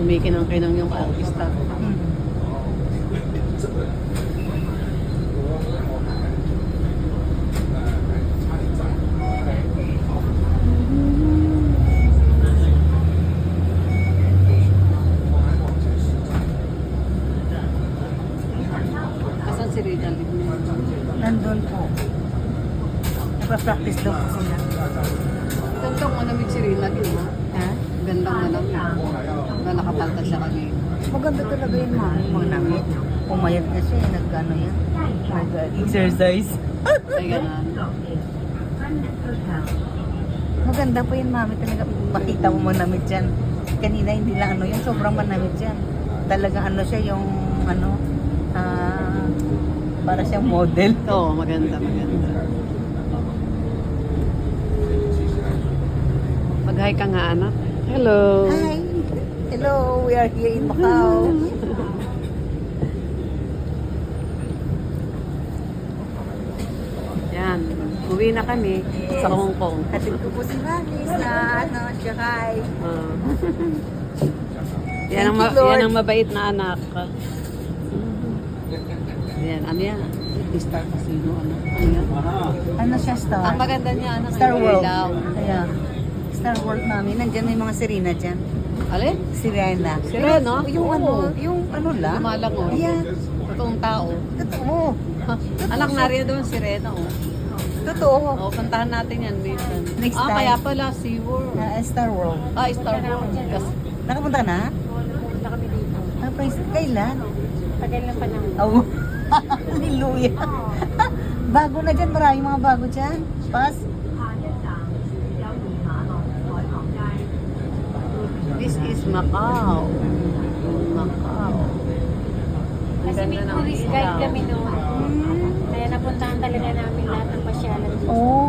Kumikinang-kinang yung artista. Asan si Rita? Nandun po. Nagpa-practice daw po sila. Gandang malamig si Rita, di ba? Ha? Gandang malamig. Na nakapalta siya kanina. Maganda talaga yun, mami. Manamit. Pumayat na siya, nag-ano yan. Nag-exercise. Ay, ganun. Maganda po yun, mami. Talaga, makita mo manamit yan. Kanina hindi lang ano yun, sobrang manamit yan. Talaga ano siya, yung ano, para siyang model. Oo, maganda, maganda. Mag-hi ka nga, anak. Hello. Hi! Hello, we are here in Macau. Yan. Uwi na kami sa Hong Kong. Hatid ko po si Mami sa ano, Shanghai. Yan ang, Thank you, Lord. yan ang mabait na anak. Yan, ano yan? Star Casino, ano? Ano yan? Ano siya, Star? Ang maganda niya, ano? Star yung World. ilaw. Kaya, Star World, Mami. Nandiyan na yung mga sirena dyan. Alin? Sirena. Sirena? Yung Oo. ano, yung ano lang. Lumalangon. Yeah. Totoong tao. Totoo. Anak, nariyan doon si Rena, oh. Totoo. Oo, puntahan natin yan minsan. Next time. Kaya pala, SeaWorld. Star World. Star World. Kasi, Nakapunta na? Punta kami dito. Kailan? Tagal na pa lang. Oh. Hallelujah. Bago na dyan. Maraming mga bago dyan. Pas. this is Macau. Macau. Kasi may Ganda ng tourist guide ilaw. kami noon. Kaya napuntahan talaga namin lahat ng pasyalan dito. Oh.